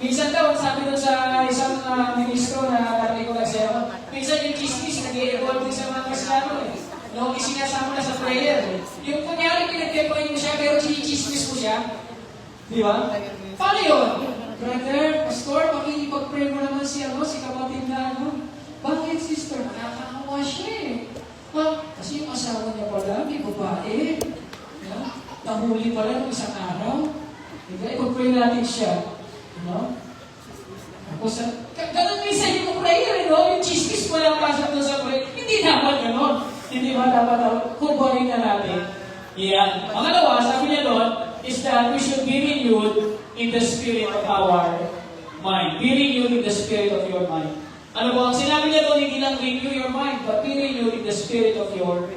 Minsan daw, sabi doon sa isang ministro na narinig ko nagsayaw, minsan yung chismis, nag-i-evolve din sa mga Kristiano eh. No, isinasama na sa prayer. Yung kunyari, pinag-pray mo siya, pero chismis mo siya. Di ba? Paano yun? Brother, pastor, pakipag-pray mo naman si kapatid na Bakit, sister? Nakakawa siya eh. Kasi yung asawa niya pala, may babae. Nahuli pala ng isang araw. Diba? Ipag-pray natin siya. No? Tapos, ganun minsan yung prayer, no? Yung chismis mo lang pasok doon sa prayer. Hindi dapat gano'n. Hindi ba dapat kubarin na natin? Yan. Pangalawa, sabi niya doon, is that we should be renewed in the spirit of our mind. Be renewed in the spirit of your mind. Ano ba? Ang sinabi niya doon, hindi lang renew your mind, but be renewed in the spirit of your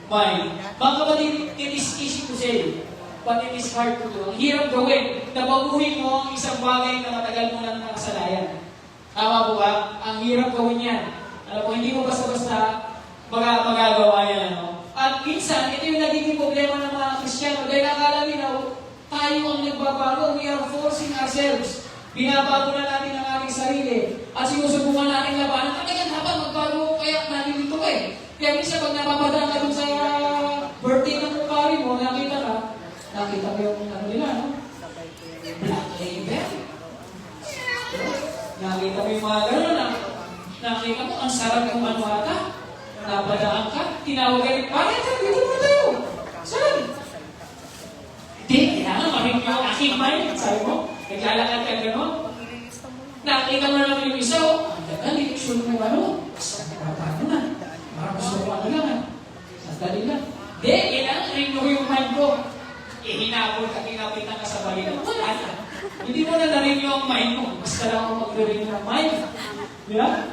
mind. Mga kapatid, it is easy to say, but it is hard to do. Ang hirap gawin na baguhin mo ang isang bagay na matagal mo lang nakasalayan. Tama po ba? Ang hirap gawin yan. Alam po, hindi mo basta-basta magagawa yan. Ano? At minsan, ito yung nagiging problema ng mga Kristiyano. Dahil akala nila, tayo tayo ang nagbabago. We are forcing ourselves. Binabago na natin ang ating sarili. At sinusubukan natin labanan. Talagang dapat magbago kaya natin dito eh. Kaya minsan pag napapadaan ka dun sa birthday ng kupari mo, nakita mo yung ano nila, no? Black label. Nakita mo yung mga gano'n na nakita mo, ang sarap ng manuata. Napadaan ka, tinawag ka rin, bakit ka, dito mo tayo. Saan? Hindi, kailangan maring yung aking mind. Sabi mo, naglalakad ka gano'n. Nakita mo naman yung isa, ang dagal, sure mo ano. Paano na? Parang gusto ko ano lang. Sandali lang. Hindi, kailangan rin mo yung mind ko. Hinabol ka, kinapitan ka sa balita. Wala na. Hindi mo na narin yung mind mo. Basta lang ako mag-rin ng mind. Di ba?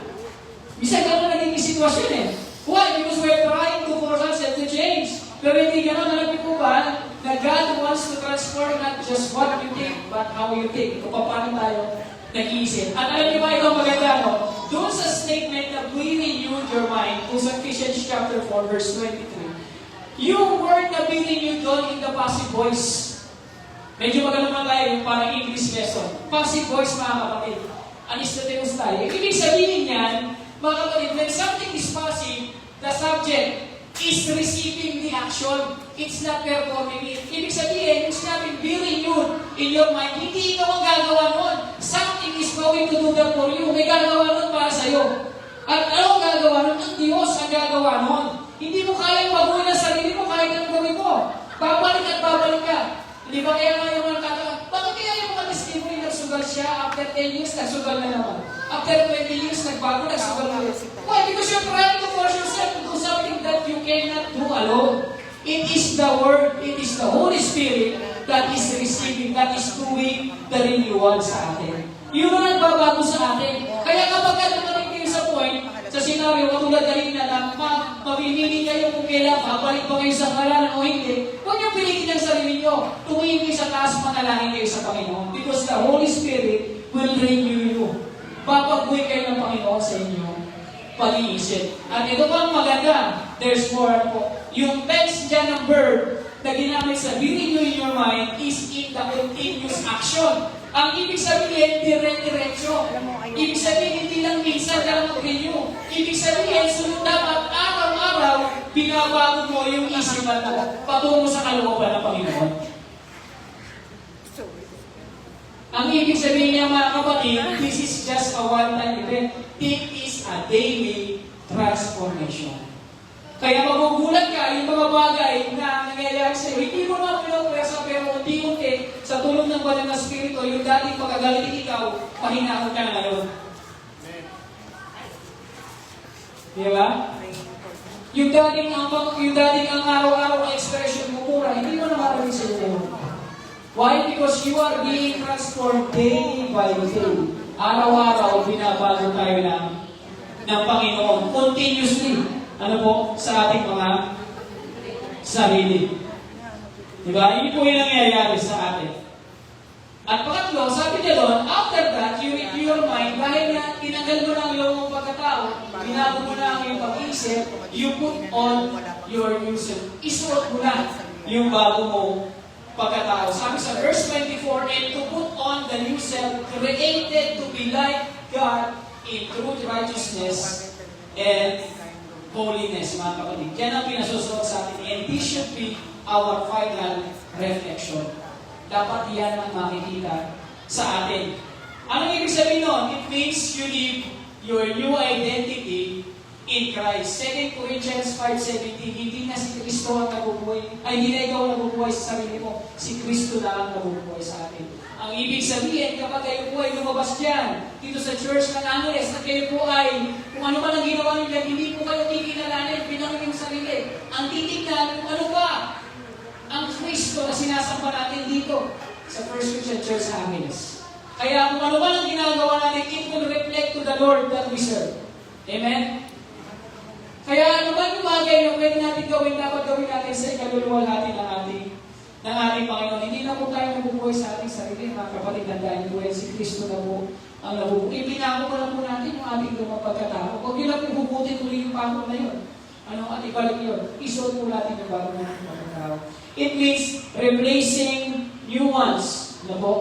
Bisa ka na naging sitwasyon eh. Why? Because we're trying to force ourselves to change. Pero hindi gano'n, alam niyo po ba, na God wants to transform not just what you think, but how you think. Kung paano tayo nag-iisip. At alam niyo ba ito maganda, no? Doon sa statement na we renewed your mind, kung sa Ephesians chapter 4, verse 23, yung word na be renewed doon in the passive voice. Medyo magalang tayo yung parang English lesson. Passive voice, mga kapatid. Anistateus tayo. Ibig sabihin yan, mga kapatid, when something is passive, the subject is receiving the action. It's not performing it. Ibig sabihin, yung sinabing be renewed in your mind, hindi ikaw ang gagawa nun. Something is going to do that for you. May gagawa nun para sa'yo. At ano ang gagawa nun? Ang Diyos ang gagawa nun. Hindi mo kayang baguhin ang sarili mo kahit anong gawin mo. Babalik at babalik ka. Hindi ba kaya nga yung mga kata, bakit kaya yung mga testimony nagsugal siya, after 10 years, nagsugal na naman. After 20 years, nagbago, nagsugal na naman. Why? Because you're trying to force yourself to do something that you cannot do alone. It is the Word, it is the Holy Spirit that is receiving, that is doing the renewal sa atin. Yun ang nagbabago sa atin. Kaya kapag dumating kayo sa point, sa senaryo, katulad na rin na mamimili kayo kung kailan, babalik ba kayo sa karalan o hindi, huwag niyo pilitin ang sarili niyo. Tumingin kayo sa taas, manalangin kayo sa Panginoon. Because the Holy Spirit will renew you. Papagbuhay kayo ng Panginoon sa inyong pag-iisip. At ito pa ang maganda, there's more po. Yung text dyan ng verb na ginamit sa be renew in your mind is in the continuous action. Ang ibig sabihin, dire-diretso. Ibig sabihin, hindi lang minsan ka lang mag-renew. Ibig sabihin, sunod dapat araw-araw, binabago mo yung isipan mo patungo sa kalooban ng Panginoon. Ang ibig sabihin niya, mga kapatid, this is just a one-time event. It is a daily transformation. Kaya magugulat ka, yung mga bagay na nangyayari sa'yo, hindi mo na pinapwesa, pero unti-unti, sa tulong ng banal na Espiritu, yung dating pagkagalitin ikaw, pahinahon ka na ngayon. Di ba? Yung dating ang araw-araw na expression mo pura, hindi mo na maraming sa iyo. Why? Because you are being transformed day by day. Araw-araw, binabago tayo ng Panginoon. Continuously. Ano po? Sa ating mga sarili. Diba? Hindi po yung nangyayari sa atin. At pangatlo, sabi niya doon, after that, you renew your mind, dahil na tinanggal mo na ang iyong pagkatao, binago mo na ang iyong pag-isip, you put on your new self. Isuot mo na yung bago mo pagkatao. Sabi sa verse 24, and to put on the new self, created to be like God in truth, righteousness, and holiness, mga kapatid. Yan ang pinasusunod sa atin. And this should be our final reflection. Dapat yan ang makikita sa atin. Anong ibig sabihin nun? It means you live your new identity in Christ. 2 Corinthians 5:17, hindi na si Kristo ang nabubuhay. Ay, hindi na ikaw nabubuhay sa sarili mo. Si Kristo na ang nabubuhay sa atin. Ang ibig sabihin, kapag kayo po ay lumabas dyan, dito sa Church ng Angeles, na kayo po ay, kung ano man ang ginawa nyo dyan, hindi po kayo kikilalanin, pinangin yung sarili. Ang titignan, kung ano ba ang Kristo na sinasamba natin dito sa First Christian Church ng Angeles. Kaya kung ano man ang ginagawa natin, it will reflect to the Lord that we serve. Amen? Kaya ano ba yung bagay na pwede natin gawin, dapat gawin natin sa ikaluluwalhati ng ating Panginoon. Hindi na po tayo nabubuhay sa ating sarili, mga kapatid, tandaan po si Kristo na po ang nabubuhay. Ipinako ko na po natin yung ating lumang pagkatao. Huwag yun lang po hubutin uli yung pako na yun. At ibalik yun. Isuot po natin yung bago natin pagkatao. It means replacing new ones. Ano po?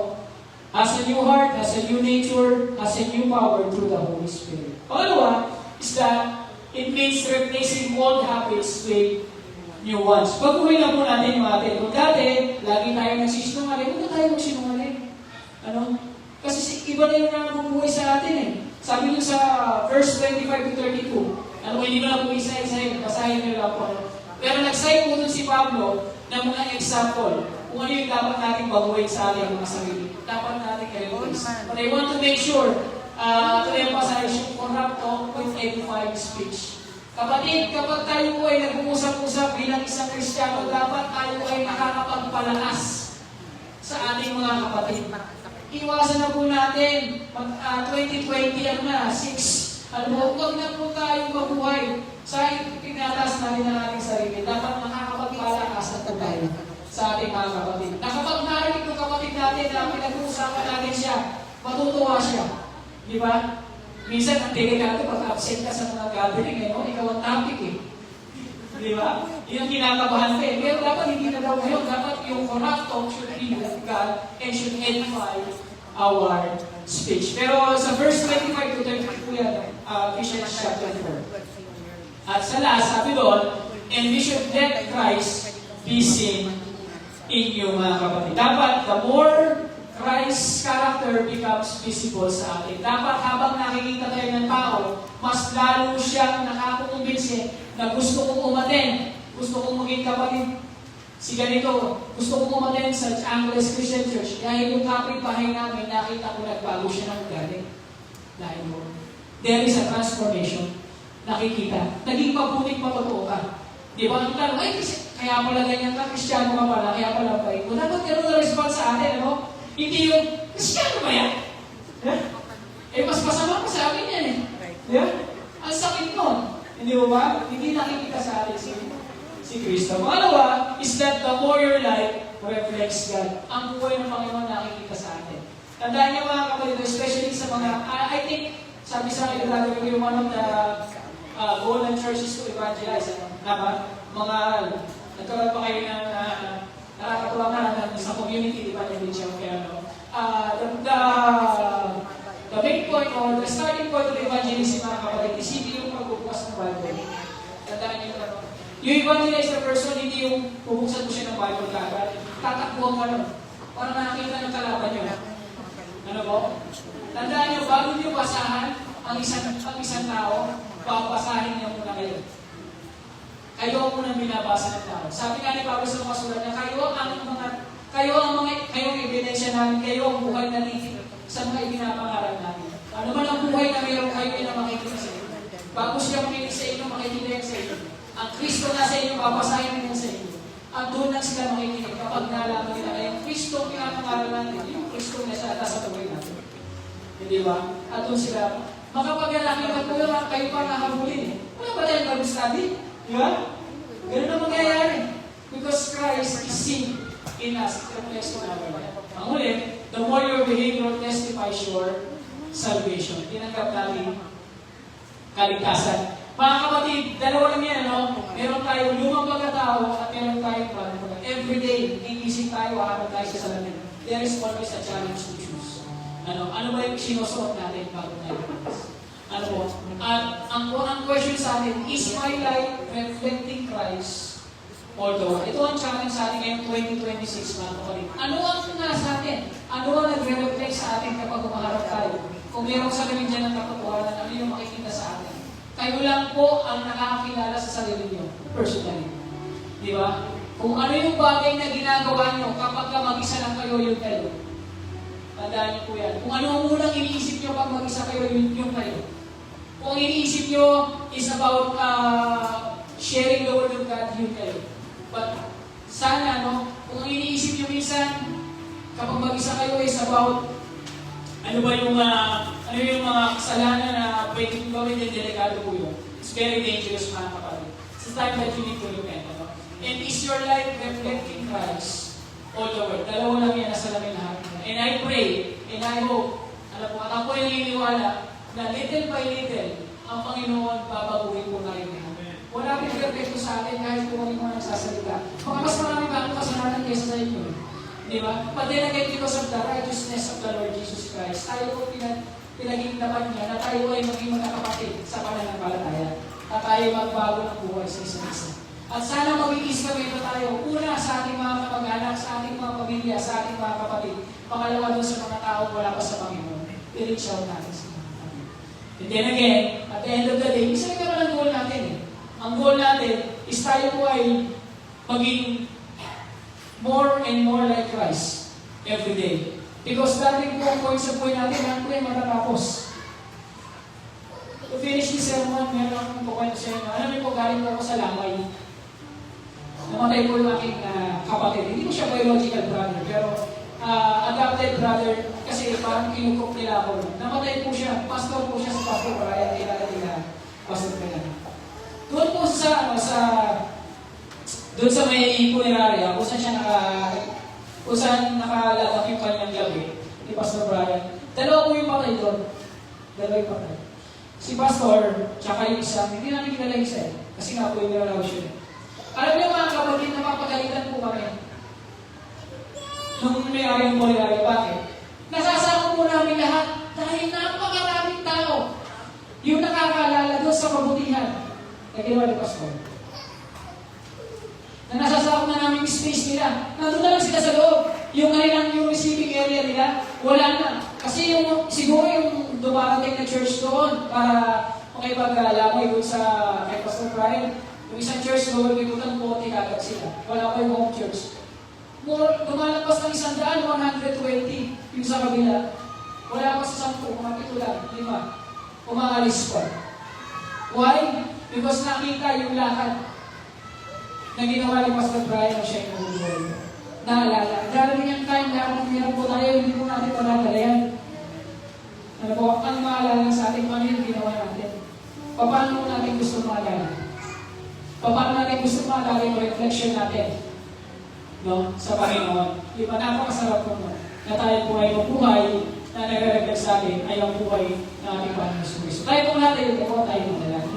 Has a new heart, has a new nature, has a new power through the Holy Spirit. Pangalawa is that it means replacing old habits with new ones. Pag-uwi na po natin yung atin. Kung dati, lagi tayo nagsisinungaling, huwag na tayo magsinungaling. Ano? Kasi iba na yung nabubuhay sa atin eh. Sabi nyo sa verse 25 to 32, ano, hindi ko na po isa-isa, basahin nyo lang po. Pero nag-cite po dun si Pablo ng mga example kung ano yung dapat natin baguhin sa ating mga sarili. Dapat natin i-replace. But I want to make sure to emphasize yung corrupt talk with edifying speech. Kapatid, kapag tayo po ay nag-uusap-usap bilang isang Kristiyano, dapat tayo ay nakakapagpalakas sa ating mga kapatid. Iwasan na po natin, 2020, 6, huwag na po tayong mabuhay sa pinataas natin ng ating sarili. Dapat makakapagpalakas na po tayo sa ating mga kapatid. Na kapag narinig ng kapatid natin na pinag-uusapan natin siya, matutuwa siya. Di ba? Minsan, ang delikado pag absent ka sa mga gathering, ikaw ang topic eh. Di ba? Yun ang kinakabahan ka eh. Pero dapat hindi na daw yun. Dapat yung corrupt talk should be with God and should edify our speech. Pero sa verse 25 to 32 yan, Ephesians chapter 4. At sa last, sabi doon, and we should let Christ be seen in you, mga kapatid. Dapat, the more Christ's character becomes visible sa atin. Dapat habang nakikita tayo ng tao, mas lalo siyang nakakakumbinsi na gusto kong umaten, gusto kong maging kapatid. Si ganito, gusto kong umaten sa Angeles Christian Church dahil yung kapitbahay namin, nakita ko nagbago siya ng ugali. Dahil mo, there is a transformation. Nakikita. Naging mabuting matotoo ka. Di ba? Ang tanong, ay, kaya pala ganyan ka, Kristiyano ka pala, kaya pala ba ito? Dapat ganun na response sa atin, ano? Hindi yung, Kristiyano ba yan? Eh, mas masama pa sa akin yan eh. Yeah? Ang sakit nun. Hindi mo ba? Hindi nakikita sa atin si Kristo. Pangalawa is that the more your life reflects God. Ang buhay ng Panginoon nakikita sa atin. Tandaan niyo mga kapatid, especially sa mga, I think, sabi sa akin, gagawin ko yung one of the goal ng churches to evangelize. Mga, nagkaroon pa kayo ng nakakatuwa na sa community, di ba, yung siya, kaya the main point or the starting point of evangelism, mga kapatid, is hindi yung pagbubukas ng Bible. Tandaan niyo na, yung evangelize na person, hindi yung bubuksan mo siya ng Bible kagad, tatakbuhan ka nun, para nakakita ng kalaban niyo. Ano po? Tandaan niyo, bago niyo basahan ang isang tao, babasahin niya muna kayo. Kayo ang unang binabasa ng tao. Sabi nga ni Pablo sa mga sulat niya, kayo ang ebidensya namin, kayo ang buhay na titik sa mga ibinapangarap namin. Ano man ang buhay na mayroon kayo na makikita sa inyo. Bago siya makikita sa inyo, makikita yan sa inyo. Ang Kristo na sa inyo, babasahin niya sa inyo. At doon lang sila makikinig kapag nalaman nila ay ang Kristo ang pinapangarap natin, yung Kristo na sa atas sa buhay natin. Hindi ba? At doon sila, makapag-alaki na po yung kayo pa nahabulin eh. Wala ba tayong Bible study? Di ba? Ganun na mangyayari. Because Christ is seen in us, reflects on our life. Ang ulit, the more your behavior testifies your salvation. Tinanggap natin kaligtasan. Mga kapatid, dalawa lang yan, ano? Meron tayong lumang pagkatao at meron tayong bagong pagkatao. Every day, gigising tayo, haharap tayo sa salamin. There is always a challenge to choose. Ano ba yung sinusuot natin bago tayo lumalas? Ano po? At ang question sa atin, is my life reflecting Christ all the way? Ito ang challenge sa atin ngayong 2026, mga kapatid. Ano ang nasa atin? Ano ang nagre-reflect sa atin kapag umaharap tayo? Kung mayroong salamin dyan ng katotohanan, ano yung makikita sa atin? Kayo lang po ang nakakakilala sa sarili niyo, personally. Di ba? Kung ano yung bagay na ginagawa niyo kapag mag-isa lang kayo, yun kayo. Tandaan niyo po yan. Kung ano ang unang iniisip niyo pag mag-isa kayo, yun kayo. Kung iniisip niyo is about sharing the word of God, yun kayo. But sana, kung ang iniisip niyo minsan, kapag mag-isa kayo is about ano yung mga kasalanan na pwede kong gawin din, delikado po yun. It's very dangerous, mga kapatid. It's time that you need to repent. And is your life reflecting Christ all the way? Dalawa lang yan, nasa lamin lahat. And I pray, and I hope, alam po, at ako yung naniniwala, na little by little, ang Panginoon babaguhin po tayo. Wala pong perfecto sa atin kahit kung kami mga nagsasalita. Mas marami ba ang kasalanan kaysa sa inyo? Di ba? But then again, because of the righteousness of the Lord Jesus Christ, tayo po pinagingnapan niya na tayo ay maging magkakapatid sa pananampalataya. At tayo magbago ng buhay sa isa't isa. At sana maging instrumento tayo, una sa ating mga kamag-anak, sa ating mga pamilya, sa ating mga kapatid. Pangalawa doon sa mga tao wala pa sa Panginoon. I-reach out natin sa mga kapatid. And then again, at the end of the day, isa rin naman ang goal natin eh. Ang goal natin is tayo po ay maging more and more like Christ every day. Because dati po ang point sa buhay natin, yan po ay matatapos. To finish this sermon, meron akong kukwento sa inyo. Alam niyo po, galing po ako sa Lamay. Namatay po yung aking kapatid. Hindi ko siya biological brother, pero adopted brother, kasi parang kinukok nila ako. Namatay po siya, pastor po siya sa Pastor Brian, kilala nila, Pastor Brian. Doon po doon sa may puneraria, kung saan nakalagak yung kanyang gabi ni Pastor Brian. Dalawa po yung patay doon. Dalawa yung patay. Si Pastor, tsaka yung isa, hindi namin kilala yung isa eh. Kasi nga po yung nilalaw siya. Alam niyo mga kapatid, napapagalitan po kami. Nung may-ari ng puneraria, bakit? Nasasama po namin lahat dahil napakaraming tao yung nakakaalala doon sa kabutihan na ginawa ni Pastor. Na nasasakop na namin yung space nila. Nandun na lang sila sa loob. Yung kanilang yung receiving area nila, wala na. Kasi siguro yung dumarating na church doon para makipag-alamay doon sa kay Pastor Brian, yung isang church doon, ikutan po, kagad sila. Wala pa yung home church. Lumalagpas ng 100, 120 yung sa kabila. Wala pa sa 10, mga 7 lang, 5. Umaalis pa. Why? Because nakita yung lakad na ginawa ni Pastor Brian na siya yung mabubuhay. Naalala. Darating yung time na kung meron po tayo, hindi po natin panatala yan. Ano po, ang maalala sa ating mga yung ginawa natin. Paano po natin gusto maalala? Paano natin gusto maalala yung reflection natin? No? Sa Panginoon. Di ba napakasarap po mo na tayo po ay mabuhay na nagre-reflect sa atin ay ang buhay na ating Panginoon sa Kristo. Tayo po natin, ito po tayo magdalagi.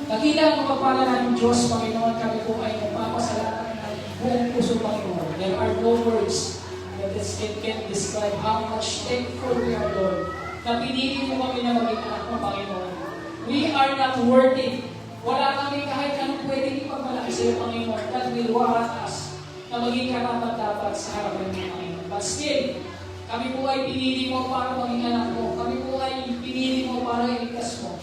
Nakita ang mapagpala ng Diyos, Panginoon, kami po ay nagpapasalamat ng buong puso, Panginoon. There are no words that can describe how much thankful we are, Lord, na pinili mo kami na maging anak ng Panginoon. We are not worthy. Wala kami kahit anong pwedeng ipagmalaki sa iyo, Panginoon, that will warrant us na maging karapat-dapat sa harapan ng Panginoon. But still, kami po ay pinili mo para maging anak mo. Kami po ay pinili mo para iligtas mo.